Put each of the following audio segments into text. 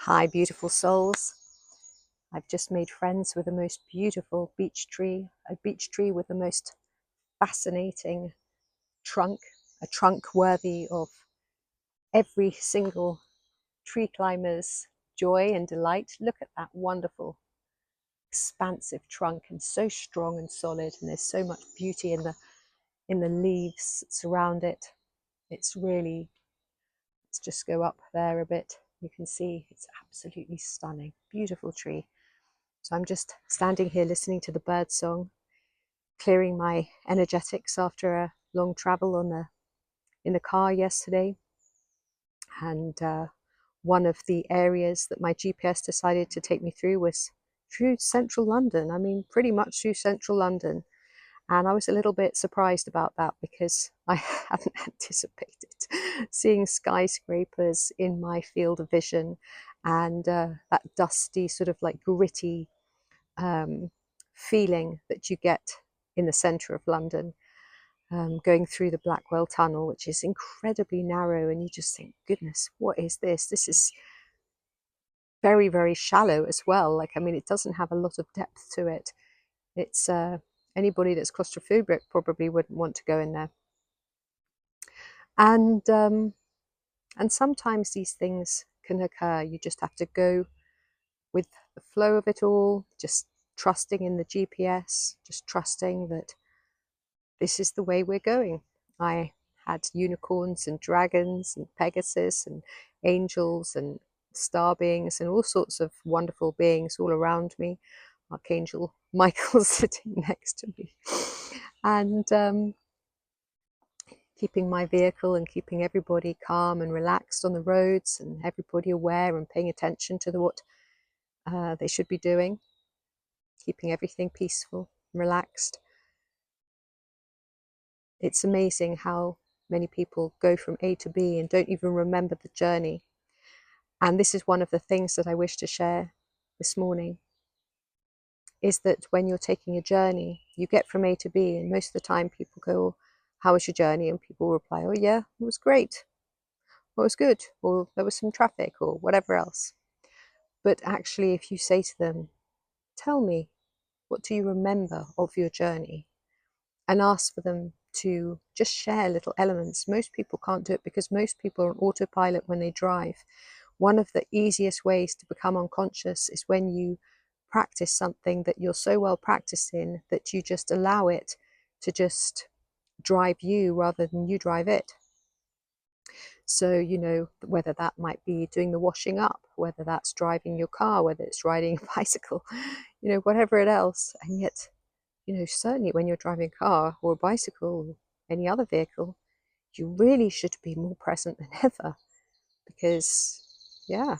Hi, beautiful souls. I've just made friends with the most beautiful beech tree, a beech tree with the most fascinating trunk, a trunk worthy of every single tree climber's joy and delight. Look at that wonderful, expansive trunk, and so strong and solid, and there's so much beauty in the leaves that surround it. It's really, let's just go up there a bit. You can see it's absolutely stunning, beautiful tree. So I'm just standing here listening to the bird song, clearing my energetics after a long travel in the car yesterday. And one of the areas that my GPS decided to take me through was through central London. I mean, pretty much through central London. And I was a little bit surprised about that because I hadn't anticipated seeing skyscrapers in my field of vision, and that dusty, sort of like gritty feeling that you get in the centre of London, going through the Blackwell Tunnel, which is incredibly narrow, and you just think, goodness, what is this? This is very, very shallow as well. Like, I mean, it doesn't have a lot of depth to it. It's anybody that's claustrophobic probably wouldn't want to go in there. And sometimes these things can occur. You just have to go with the flow of it all, just trusting in the GPS, just trusting that this is the way we're going. I had unicorns and dragons and Pegasus and angels and star beings and all sorts of wonderful beings all around me. Archangel Michael sitting next to me. And keeping my vehicle and keeping everybody calm and relaxed on the roads, and everybody aware and paying attention to what they should be doing, keeping everything peaceful and relaxed. It's amazing how many people go from A to B and don't even remember the journey. And this is one of the things that I wish to share this morning, is that when you're taking a journey, you get from A to B, and most of the time people go, how was your journey? And people reply, oh yeah, it was great. It was good. Or there was some traffic or whatever else. But actually, if you say to them, tell me, what do you remember of your journey? And ask for them to just share little elements. Most people can't do it because most people are on autopilot when they drive. One of the easiest ways to become unconscious is when you practice something that you're so well practiced in that you just allow it to just drive you rather than you drive it. So, you know, whether that might be doing the washing up, whether that's driving your car, whether it's riding a bicycle, you know, whatever it else. And yet, you know, certainly when you're driving a car or a bicycle or any other vehicle, you really should be more present than ever. Because, yeah,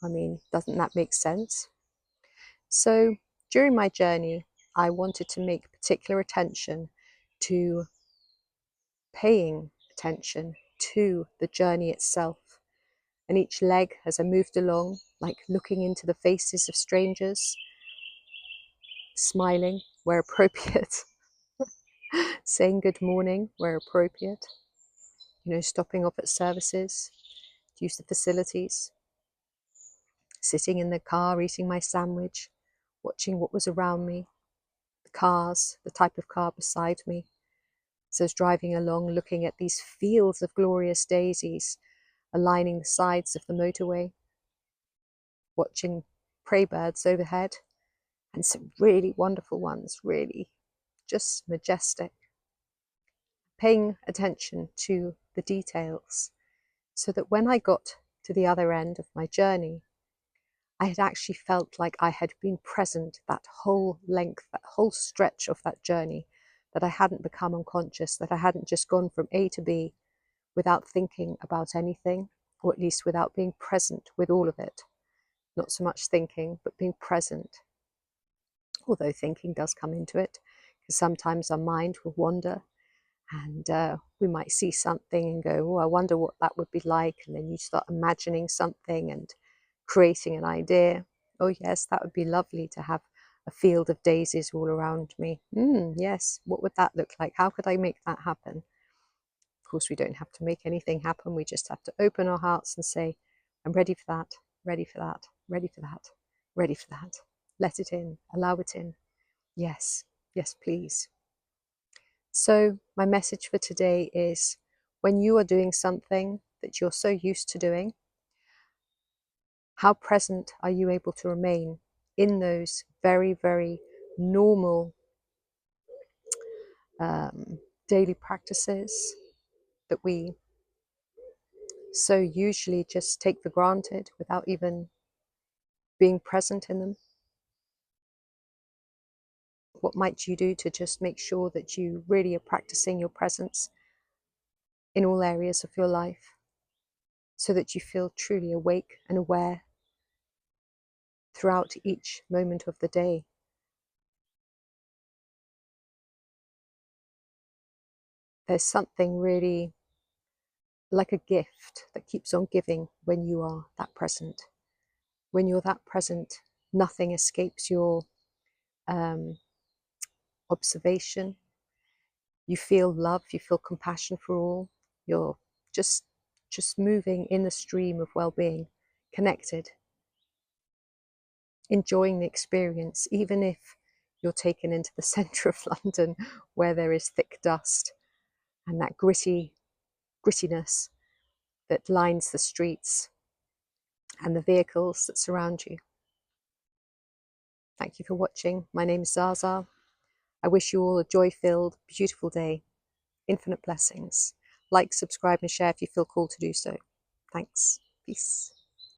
I mean, doesn't that make sense? So during my journey, I wanted to make particular attention to paying attention to the journey itself. And each leg, as I moved along, like looking into the faces of strangers, smiling where appropriate, saying good morning where appropriate, you know, stopping off at services to use the facilities, sitting in the car, eating my sandwich, watching what was around me, the cars, the type of car beside me. So I was driving along, looking at these fields of glorious daisies aligning the sides of the motorway, watching prey birds overhead, and some really wonderful ones, really just majestic. Paying attention to the details so that when I got to the other end of my journey, I had actually felt like I had been present that whole length, that whole stretch of that journey, that I hadn't become unconscious, that I hadn't just gone from A to B without thinking about anything, or at least without being present with all of it. Not so much thinking, but being present. Although thinking does come into it, because sometimes our mind will wander, and we might see something and go, oh, I wonder what that would be like. And then you start imagining something and creating an idea. Oh yes, that would be lovely to have a field of daisies all around me. Yes, what would that look like? How could I make that happen? Of course, we don't have to make anything happen. We just have to open our hearts and say, I'm ready for that. ready for that, ready for that, ready for that. Let it in, allow it in. Yes, yes, please. So my message for today is, when you are doing something that you're so used to doing, how present are you able to remain in those very, very normal daily practices that we so usually just take for granted without even being present in them? What might you do to just make sure that you really are practicing your presence in all areas of your life, so that you feel truly awake and aware throughout each moment of the day? There's something really like a gift that keeps on giving when you are that present. When you're that present, nothing escapes your observation. You feel love, you feel compassion for all. You're just moving in the stream of well-being, connected, enjoying the experience, even if you're taken into the centre of London where there is thick dust and that grittiness that lines the streets and the vehicles that surround you. Thank you for watching. My name is ZsaZsa. I wish you all a joy-filled, beautiful day. Infinite blessings. Like, subscribe and share if you feel called to do so. Thanks. Peace.